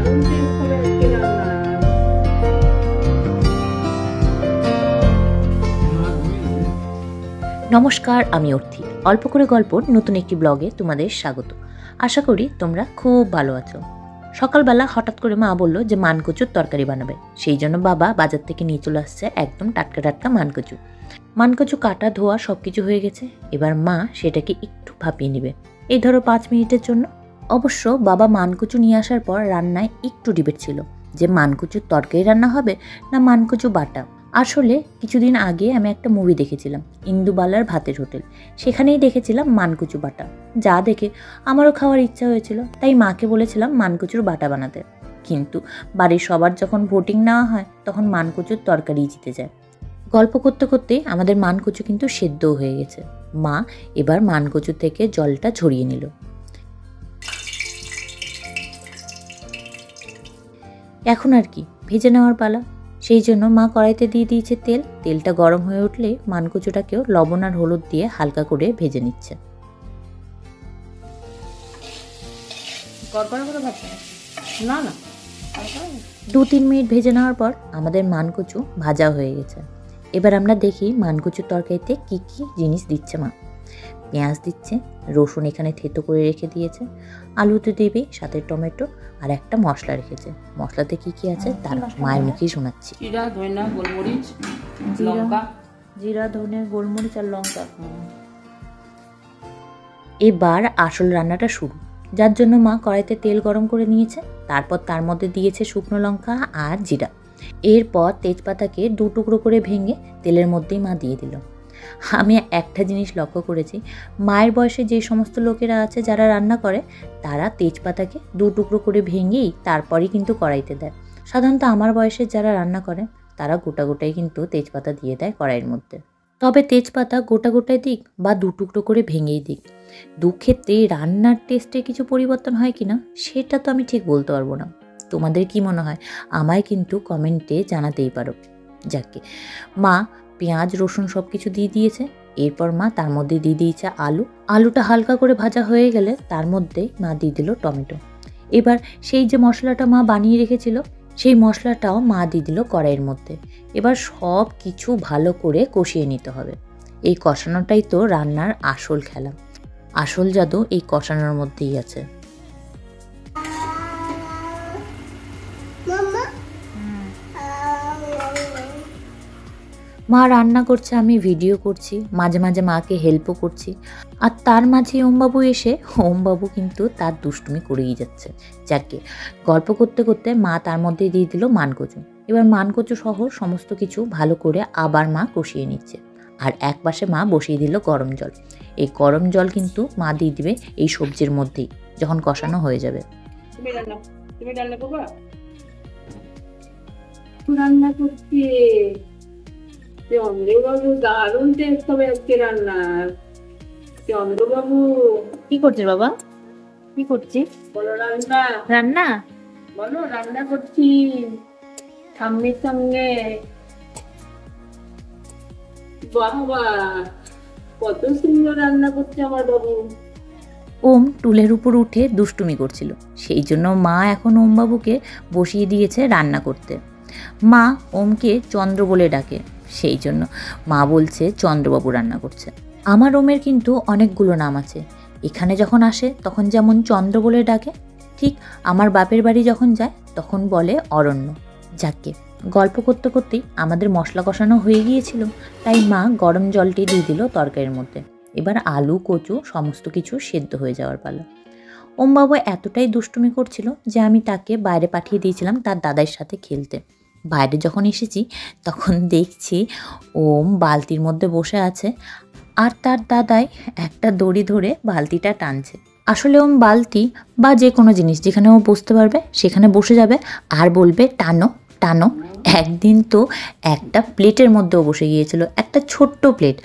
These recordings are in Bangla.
দারুণ টেস্ট হবে আজকে রান্না। নমস্কার, আমি অর্থি। অল্প করে গল্পর নতুন একটি ব্লগে তোমাদের স্বাগত। আশা করি তোমরা খুব ভালো আছো। সকালবেলা হঠাৎ করে মা বলল যে মানকচুর তরকারি বানাবে। সেই জন্য বাবা বাজার থেকে নিয়ে চলে আসছে একদম টাটকা টাটকা মানকচু। মানকচু কাটা ধোয়া সব কিছু হয়ে গেছে। এবার মা সেটাকে একটু ভাপিয়ে নেবে, এই ধরো 5 মিনিটের জন্য। অবশ্য বাবা মানকচু নিয়ে আসার পর রান্নায় একটু ডিবেট ছিল যে মানকচুর তরকারি রান্না হবে না মানকচু বাটা। আসলে কিছুদিন আগে আমি একটা মুভি দেখেছিলাম, ইন্দুবালার ভাতের হোটেল। সেখানেই দেখেছিলাম মানকচু বাটা, যা দেখে আমারও খাওয়ার ইচ্ছা হয়েছিল। তাই মাকে বলেছিলাম মানকচুর বাটা বানাতে। কিন্তু বাড়ির সবার যখন ভোটিং নেওয়া হয় তখন মানকচুর তরকারি জিতে যায়। গল্প করতে করতে আমাদের মানকচু কিন্তু সেদ্ধও হয়ে গেছে। মা এবার মানকচু থেকে জলটা ঝরিয়ে নিল। এখন আর কি ভেজে নেওয়ার পালা। সেই জন্য মা কড়াইতে দিয়ে দিয়েছে তেল। তেলটা গরম হয়ে উঠলে মানকচুটাকেও লবণ আর হলুদ দিয়ে হালকা করে ভেজে নিচ্ছে। না না 2-3 মিনিট ভেজে নেওয়ার পর আমাদের মানকচু ভাজা হয়ে গেছে। এবার আমরা দেখি মানকচুর তরকারিতে কি কি জিনিস দিচ্ছে মা। পেঁয়াজ দিচ্ছে, রসুন এখানে থেতো করে রেখে দিয়েছে, আলু তো দেবে, সাথে টমেটো আর একটা মশলা রেখেছে। মশলাতে কি কি আছে তার মায়ের মুখেই শোনাচ্ছি। জিরা, ধনিয়া, গোলমরিচ, লঙ্কা। জিরা, ধনে, গোলমরিচ আর লঙ্কা। এবার আসল রান্নাটা শুরু, যার জন্য মা কড়াইতে তেল গরম করে নিয়েছে। তারপর তার মধ্যে দিয়েছে শুকনো লঙ্কা আর জিরা। এরপর তেজপাতাকে 2 টুকরো করে ভেঙে তেলের মধ্যেই মা দিয়ে দিল। আমি একটা জিনিস লক্ষ্য করেছি, মায়ের বয়সে যে সমস্ত লোকেরা আছে যারা রান্না করে তারা তেজপাতাকে 2 টুকরো করে ভেঙেই তারপরই কিন্তু কড়াইতে দেয়। সাধারণত আমার বয়সে যারা রান্না করে তারা গোটা গোটাই কিন্তু তেজপাতা দিয়ে দেয় কড়াইয়ের মধ্যে। তবে তেজপাতা গোটা গোটাই দিক বা 2 টুকরো করে ভেঙেই দিক, দুক্ষেত্রে রান্নার টেস্টে কিছু পরিবর্তন হয় কিনা সেটা তো আমি ঠিক বলতে পারবো না। তোমাদের কি মনে হয় আমায় কিন্তু কমেন্টে জানাতেই পারো। যাকে মা পেঁয়াজ রসুন সব কিছু দিয়ে দিয়েছে। এরপর মা তার মধ্যে দিয়ে দিয়েছে আলুটা হালকা করে ভাজা হয়ে গেলে তার মধ্যে মা দিয়ে দিল টমেটো। এবার সেই যে মশলাটা মা বানিয়ে রেখেছিল সেই মশলাটাও মা দিয়ে দিল কড়াইয়ের মধ্যে। এবার সব কিছু ভালো করে কষিয়ে নিতে হবে। এই কষানোটাই তো রান্নার আসল খেলা, আসল জাদু এই কষানোর মধ্যেই আছে। মা রান্না করছে, আমি ভিডিও করছি, মাঝে মাঝে মাকে হেল্পও করছি। আর তার মাঝে ওমবাবু এসে ওমবাবু কিন্তু তার দুষ্টুমি করেই যাচ্ছে। যাকে গল্প করতে করতে মা তার মধ্যে দিয়ে দিল মানকচু। এবার মানকচু সহ সমস্ত কিছু ভালো করে আবার মা কষিয়ে নিচ্ছে। আর এক পাশে মা বসিয়ে দিল গরম জল। এই গরম জল কিন্তু মা দিয়ে দিবে এই সবজির মধ্যেই যখন কষানো হয়ে যাবে। তুমি রান্না করবা? রান্না করছি। চন্দ্রবাবু দারুণ টেস্ট হবে আজকে রান্নার। চন্দ্রবাবু কি করছিস বাবা? কি করছিস? বলো রান্না। রান্না বলো রান্না করছি ঠাম্মির সঙ্গে। বাবা কত সুন্দর রান্না করছে আমার বাবু। ওম টুলের উপর উঠে দুষ্টুমি করছিল, সেই জন্য মা এখন ওমবাবুকে বসিয়ে দিয়েছে রান্না করতে। মা ওমকে চন্দ্র বলে ডাকে, সেই জন্য মা বলছে চন্দ্রবাবু রান্না করছে। আমার ওমের কিন্তু অনেকগুলো নাম আছে। এখানে যখন আসে তখন যেমন চন্দ্র বলে ডাকে, ঠিক আমার বাপের বাড়ি যখন যায় তখন বলে অরণ্য। যাকে গল্প করতে করতেই আমাদের মশলা কষানো হয়ে গিয়েছিল, তাই মা গরম জলটি দিয়ে দিল তরকারির মধ্যে। এবার আলু কচু সমস্ত কিছু সেদ্ধ হয়ে যাওয়ার পালা। ওমবাবু এতটাই দুষ্টুমি করছিল যে আমি তাকে বাইরে পাঠিয়ে দিয়েছিলাম তার দাদার সাথে খেলতে। বাইরে যখন এসেছি তখন দেখছি ওম বালতির মধ্যে বসে আছে আর তার দাদাই একটা দড়ি ধরে বালতিটা টানছে। আসলে ওম বালতি বা যে কোনো জিনিস যেখানে ও বসতে পারবে সেখানে বসে যাবে আর বলবে টানো টানো। একদিন তো একটা প্লেটের মধ্যেও বসে গিয়েছিল, একটা ছোট্ট প্লেট,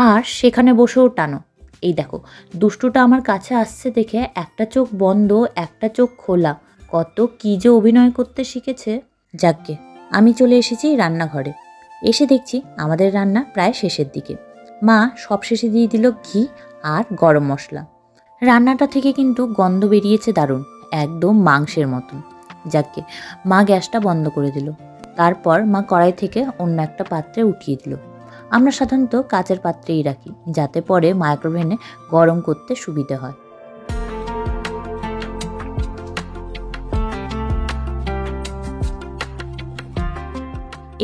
আর সেখানে বসেও টানো। এই দেখো দুষ্টুটা আমার কাছে আসছে দেখে একটা চোখ বন্ধ একটা চোখ খোলা, কত কি যে অভিনয় করতে শিখেছে। যাকগে আমি চলে এসেছি রান্নাঘরে। এসে দেখছি আমাদের রান্না প্রায় শেষের দিকে। মা সব শেষে দিয়ে দিল ঘি আর গরম মশলা। রান্নাটা থেকে কিন্তু গন্ধ বেরিয়েছে দারুণ, একদম মাংসের মতন। যাকে মা গ্যাসটা বন্ধ করে দিল। তারপর মা কড়াই থেকে অন্য একটা পাত্রে উঠিয়ে দিল। আমরা সাধারণত কাচের পাত্রেই রাখি, যাতে পরে মাইক্রোওভেনে গরম করতে সুবিধে হয়।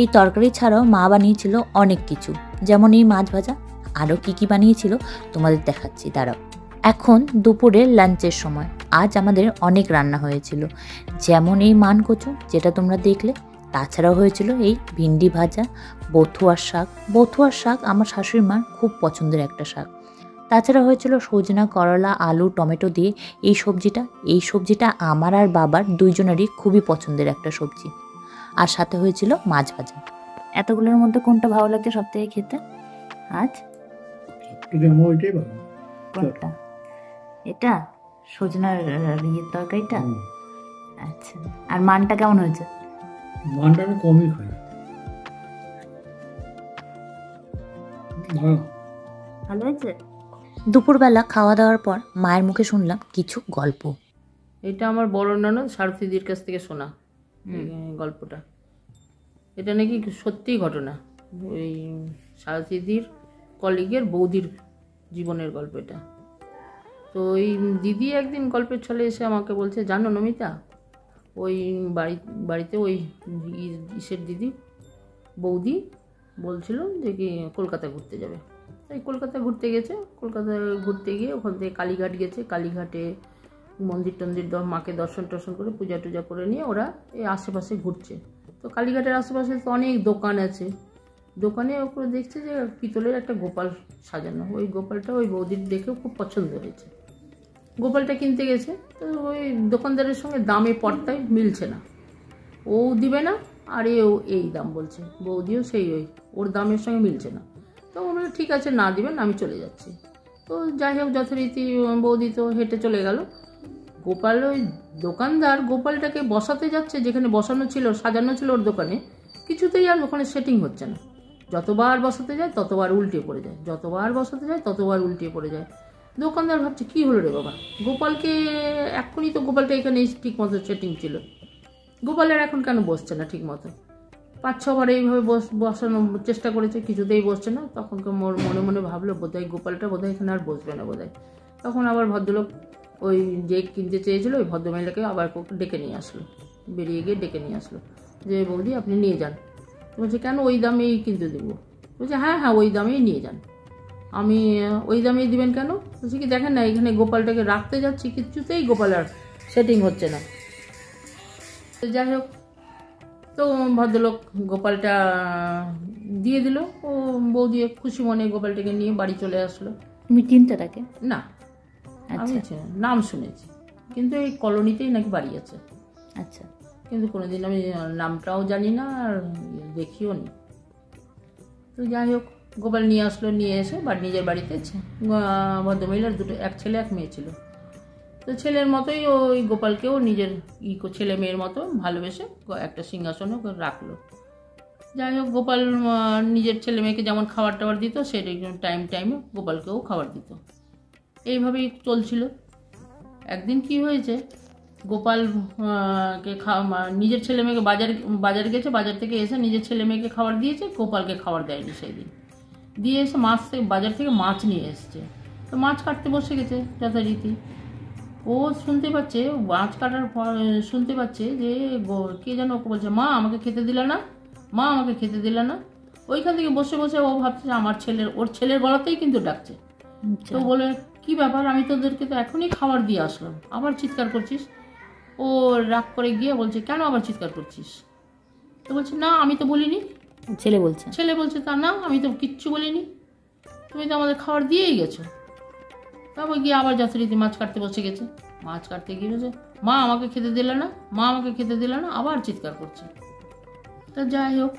এই তরকারি ছাড়াও মা বানিয়েছিল অনেক কিছু, যেমন এই মাছ ভাজা। আরও কি বানিয়েছিল তোমাদের দেখাচ্ছি, দাঁড়াও। এখন দুপুরের লাঞ্চের সময়। আজ আমাদের অনেক রান্না হয়েছিল, যেমন এই মানকচু যেটা তোমরা দেখলে, তাছাড়াও হয়েছিল এই ভিন্ডি ভাজা, বথুয়ার শাক। বথুয়ার শাক আমার শাশুড়ি মার খুব পছন্দের একটা শাক। তাছাড়া হয়েছিল সজনা, করলা, আলু, টমেটো দিয়ে এই সবজিটা আমার আর বাবার দুইজনেরই খুবই পছন্দের একটা সবজি। আর সাথে হয়েছিল মাছ ভাজা। এতগুলোর মধ্যে কোনটা ভালো লাগছে সব থেকে খেতে আজ? কোনটা? এটা সজনার ইয়ের তরকারিটা? আচ্ছা, আর মানটা কেমন হয়েছে? মানটা আমি কমই খাই। ভালো হয়েছে। দুপুরবেলা খাওয়া দাওয়ার পর মায়ের মুখে শুনলাম কিছু গল্প। এটা আমার বড় ননদ সারথীদির কাছ থেকে শোনা গল্পটা। এটা নাকি সত্যিই ঘটনা, ওই সারথীদির কলিগের বৌদির জীবনের গল্প এটা। তো ওই দিদি একদিন গল্পের ছলে এসে আমাকে বলছে, জানো নমিতা, ওই বাড়িতে ওই ইসের দিদি বৌদি বলছিল যে কি কলকাতা ঘুরতে যাবে। তাই কলকাতা ঘুরতে গেছে। কলকাতা ঘুরতে গিয়ে ওখান থেকে কালীঘাট গেছে। কালীঘাটে মন্দির টন্দির মাকে দর্শন টর্শন করে পূজা টুজা করে নিয়ে ওরা এই আশেপাশে ঘুরছে। তো কালীঘাটের আশেপাশে তো অনেক দোকান আছে। দোকানে ওপরে দেখছে যে পিতলের একটা গোপাল সাজানো। ওই গোপালটা ওই বৌদির দেখেও খুব পছন্দ হয়েছে। গোপালটা কিনতে গেছে। তো ওই দোকানদারের সঙ্গে দামে পড়তায় মিলছে না। ও দিবে না আর এও এই দাম বলছে, বৌদিও সেই ওর দামের সঙ্গে মিলছে না। তো ওরা ঠিক আছে, না দিবেন, আমি চলে যাচ্ছি। তো যাই হোক, যথারীতি বৌদি তো হেঁটে চলে গেল। গোপাল ওই দোকানদার গোপালটাকে বসাতে যাচ্ছে যেখানে বসানো ছিল, সাজানো ছিল ওর দোকানে, কিছুতেই আর ওখানে সেটিং হচ্ছে না। যতবার বসাতে যায় ততবার উল্টে পড়ে যায়, যতবার বসাতে যায় ততবার উল্টে পড়ে যায়। দোকানদার ভাবছে কী হলো রে বাবা, গোপালকে এক্ষুনি তো গোপালটা এখানে ঠিক মতো সেটিং ছিল, গোপালের এখন কেন বসছে না ঠিক মতো? 5-6 বার এইভাবে বসানোর চেষ্টা করেছে, কিছুতেই বসছে না। তখন মনে মনে ভাবলো বোধহয় গোপালটা বোধহয় এখানে আর বসবে না বোধহয়। তখন আবার ভদ্রলোক ওই যে কিনতে চেয়েছিল ওই ভদ্রমহিলাকে আবার ডেকে নিয়ে আসলো, বেরিয়ে গিয়ে ডেকে নিয়ে আসলো যে বৌদি আপনি নিয়ে যান। বলছে কেন, ওই দামেই কিনতে দেবো? বলছে হ্যাঁ হ্যাঁ ওই দামেই নিয়ে যান। আমি ওই দামেই দিবেন কেন? বলছি কি দেখেন না, এখানে গোপালটাকে রাখতে যাচ্ছি, কিছুতেই গোপাল আর সেটিং হচ্ছে না। যাই হোক, তো ভদ্রলোক গোপালটা দিয়ে দিল। ও বৌদি খুশি মনে গোপালটাকে নিয়ে বাড়ি চলে আসলো। তুমি চিনতে তাকে? না, আমি নাম শুনেছি, কিন্তু এই কলোনিতেই নাকি বাড়ি আছে। আচ্ছা, কিন্তু কোনোদিন আমি নামটাও জানি না আর দেখিও নি। তো যাই হোক, গোপাল নিয়ে আসলো, নিয়ে এসে নিজের বাড়িতে ভদ্রমহিলার এক ছেলে এক মেয়ে ছিল। তো ছেলের মতোই ওই গোপালকেও নিজের ছেলে মেয়ের মতো ভালোবেসে একটা সিংহাসনে রাখলো। যাই হোক, গোপাল নিজের ছেলে মেয়েকে যেমন খাবার টাবার দিত, সেই টাইমে গোপালকেও খাবার দিত। এইভাবেই চলছিল। একদিন কি হয়েছে, গোপাল কে নিজের ছেলে মেয়েকে বাজারে গেছে, বাজার থেকে এসে নিজের ছেলে মেয়েকে খাবার দিয়েছে, গোপালকে খাবার দেয়নি সেই দিন। দিয়ে এসে বাজার থেকে মাছ নিয়ে এসছে। তো মাছ কাটতে বসে গেছে যথারীতি। ও শুনতে পাচ্ছে, মাছ কাটার শুনতে পাচ্ছে যে কে যেন ওকে বলছে, মা আমাকে খেতে দিলে না, মা আমাকে খেতে দিলে না। ওইখান থেকে বসে বসে ও ভাবছে ওর ছেলের গলাতেই কিন্তু ডাকছে। তো বলে কি ব্যাপার, আমি তোদেরকে তো এখনই খাবার দিয়ে আসলাম, আবার চিৎকার করছিস? ও রাগ করে গিয়ে বলছে কেন আবার চিৎকার করছিস? তো বলছে না আমি তো বলিনি। ছেলে বলছে তা না, আমি তো কিচ্ছু বলিনি, তুমি তো আমাদের খাবার দিয়েই গেছো। তারপর গিয়ে আবার যথারীতি মাছ কাটতে বসে গেছে। মাছ কাটতে গিয়ে বলছে মা আমাকে খেতে দিলে না, মা আমাকে খেতে দিলে না, আবার চিৎকার করছে। তা যাই হোক,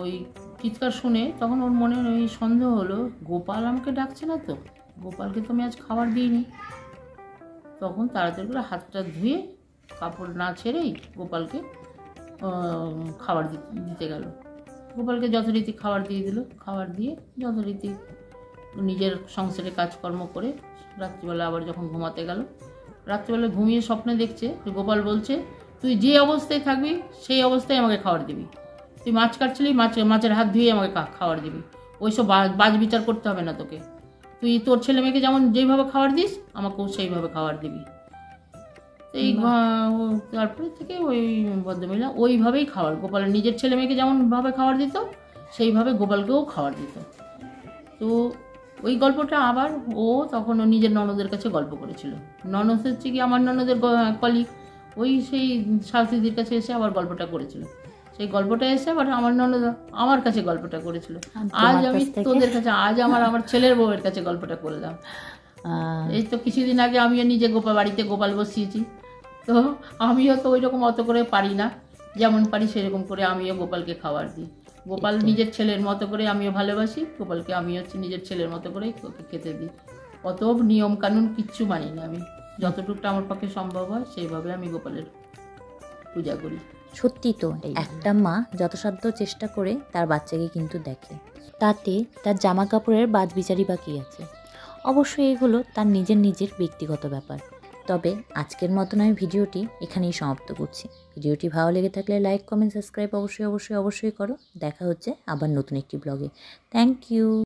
ওই চিৎকার শুনে তখন ওর মনে ওই সন্দেহ হলো, গোপাল আমাকে ডাকছে না তো, গোপালকে তো আমি আজ খাবার দিইনি। তখন তাড়াতাড়ি করে হাতটা ধুয়ে কাপড় না ছেড়েই গোপালকে খাবার দিতে গেল। গোপালকে যথারীতি খাবার দিয়ে দিল। খাবার দিয়ে যথারীতি নিজের সংসারে কাজকর্ম করে রাত্রিবেলা আবার যখন ঘুমাতে গেল, রাত্রিবেলা ঘুমিয়ে স্বপ্নে দেখছে গোপাল বলছে তুই যে অবস্থায় থাকবি সেই অবস্থায় আমাকে খাবার দিবি। তুই মাছ কাটছিলি, মাছের হাত ধুয়ে আমাকে খাবার দিবি। ওইসব বাজ বিচার করতে হবে না তোকে। তুই তোর ছেলে মেয়েকে যেমন যেইভাবে খাবার দিস আমাকেও সেইভাবে খাবার দিবি। এই তারপরে থেকে ওই ভদ্রমহিলা ওইভাবেই খাবার, গোপালের নিজের ছেলে মেয়েকে যেমনভাবে খাবার দিত সেইভাবে গোপালকেও খাবার দিত। তো ওই গল্পটা আবার ও তখন ও নিজের ননদের কাছে গল্প করেছিল। ননদ হচ্ছে কি আমার ননদের কলিগ, ওই সেই শাশুড়ির কাছে এসে আবার গল্পটা করেছিল। সেই গল্পটা এসে আবার আমার ননদ আমার কাছে গল্পটা করেছিল। আজ আমি তোদের কাছে, আজ আমার ছেলের বউয়ের কাছে গল্পটা করলাম। এই তো কিছুদিন আগে আমিও নিজে বাড়িতে গোপাল বসিয়েছি। তো আমিও তো ওই রকম অত করে পারি না, যেমন পারি সেরকম করে আমিও গোপালকে খাবার দিই। গোপাল নিজের ছেলের মতো করে আমিও ভালোবাসি, গোপালকে আমি হচ্ছে নিজের ছেলের মতো করেই ওকে খেতে দিই। অত নিয়ম কানুন কিচ্ছু মানি না, আমি যতটুকু আমার পক্ষে সম্ভব হয় সেইভাবে আমি গোপালের পূজা করি। সত্যি তো, একটা মা যথাসাধ্য চেষ্টা করে তার বাচ্চাকে কিন্তু দেখে, তাতে তার জামা কাপড়ের বাছবিচারই বা কী আছে। অবশ্যই এগুলো তার নিজের ব্যক্তিগত ব্যাপার। তবে আজকের মতন আমি ভিডিওটি এখানেই সমাপ্ত করছি। ভিডিওটি ভালো লেগে থাকলে লাইক, কমেন্ট, সাবস্ক্রাইব অবশ্যই করো। দেখা হচ্ছে আবার নতুন একটি ব্লগে। Thank you.